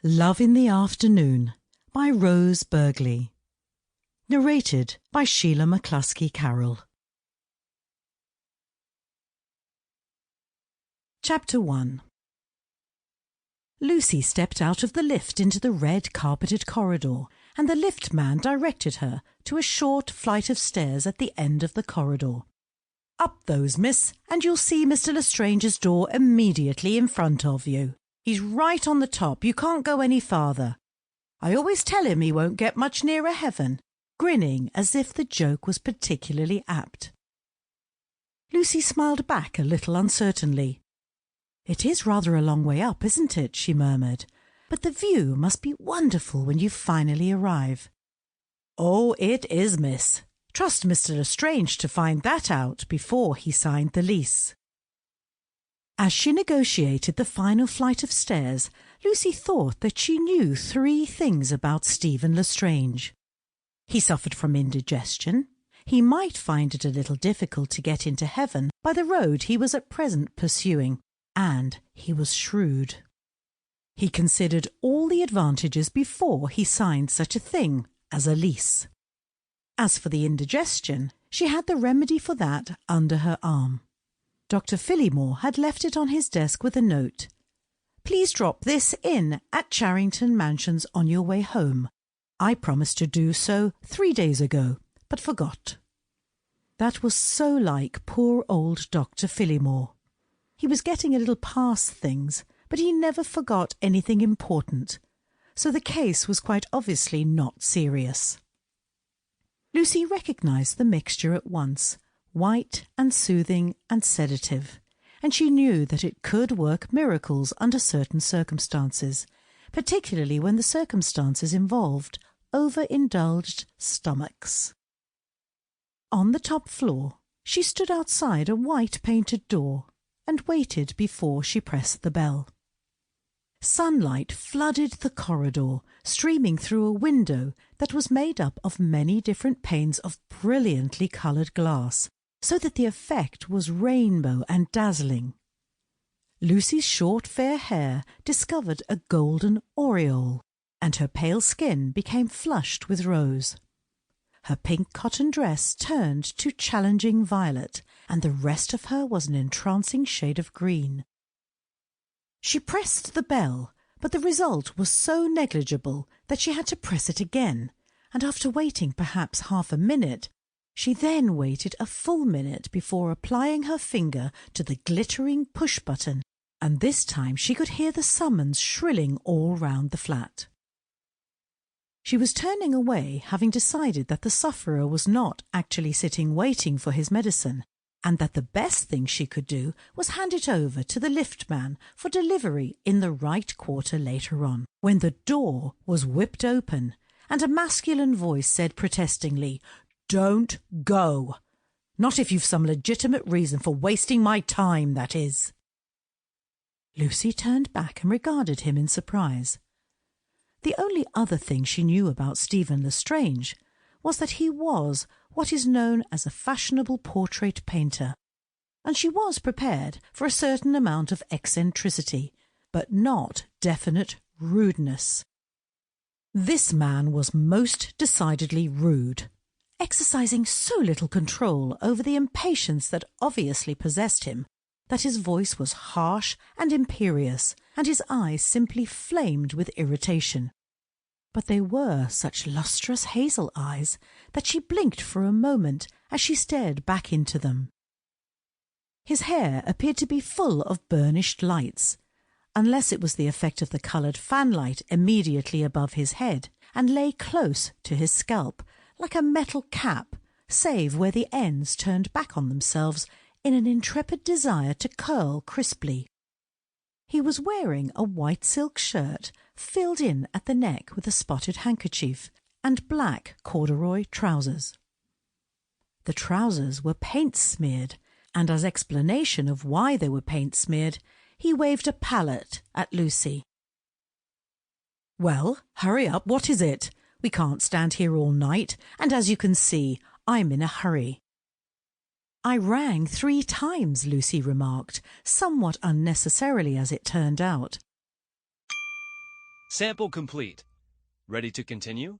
Love in the Afternoon by Rose Burghley. Narrated by Sheila Mccluskey-Carroll. Chapter 1. Lucy stepped out of the lift into the red carpeted corridor, and the lift man directed her to a short flight of stairs at the end of the corridor. "Up those, miss, and you'll see Mr. Lestrange's door immediately in front of you. He's right on the top, you can't go any farther. I always tell him he won't get much nearer heaven," grinning as if the joke was particularly apt. Lucy smiled back a little uncertainly. "It is rather a long way up, isn't it?" she murmured. "But the view must be wonderful when you finally arrive." "Oh, it is, miss. Trust Mr. Lestrange to find that out before he signed the lease." As she negotiated the final flight of stairs, Lucy thought that she knew 3 things about Stephen Lestrange. He suffered from indigestion. He might find it a little difficult to get into heaven by the road he was at present pursuing, and he was shrewd. He considered all the advantages before he signed such a thing as a lease. As for the indigestion, she had the remedy for that under her arm. Dr. Phillimore had left it on his desk with a note. "Please drop this in at Charrington Mansions on your way home. I promised to do so 3 days ago, but forgot." That was so like poor old Dr. Phillimore. He was getting a little past things, but he never forgot anything important, so the case was quite obviously not serious. Lucy recognised the mixture at once, white and soothing and sedative, and she knew that it could work miracles under certain circumstances, particularly when the circumstances involved overindulged stomachs. On the top floor, she stood outside a white painted door and waited before she pressed the bell. Sunlight flooded the corridor, streaming through a window that was made up of many different panes of brilliantly coloured glass, so that the effect was rainbow and dazzling. Lucy's short fair hair discovered a golden aureole, and her pale skin became flushed with rose. Her pink cotton dress turned to challenging violet, and the rest of her was an entrancing shade of green. She pressed the bell, but the result was so negligible that she had to press it again, and after waiting perhaps half a minute, she then waited a full minute before applying her finger to the glittering push-button, and this time she could hear the summons shrilling all round the flat. She was turning away, having decided that the sufferer was not actually sitting waiting for his medicine, and that the best thing she could do was hand it over to the lift man for delivery in the right quarter later on, when the door was whipped open, and a masculine voice said protestingly, "Don't go. Not if you've some legitimate reason for wasting my time, that is." Lucy turned back and regarded him in surprise. The only other thing she knew about Stephen Lestrange was that he was what is known as a fashionable portrait painter, and she was prepared for a certain amount of eccentricity, but not definite rudeness. This man was most decidedly rude, exercising so little control over the impatience that obviously possessed him that his voice was harsh and imperious, and his eyes simply flamed with irritation. But they were such lustrous hazel eyes that she blinked for a moment as she stared back into them. His hair appeared to be full of burnished lights, unless it was the effect of the coloured fanlight immediately above his head, and lay close to his scalp, like a metal cap, save where the ends turned back on themselves in an intrepid desire to curl crisply. He was wearing a white silk shirt filled in at the neck with a spotted handkerchief, and black corduroy trousers. The trousers were paint-smeared, and as explanation of why they were paint-smeared, he waved a palette at Lucy. "Well, hurry up, what is it? We can't stand here all night, and as you can see, I'm in a hurry." "I rang 3 times, Lucy remarked, somewhat unnecessarily as it turned out. Sample complete. Ready to continue?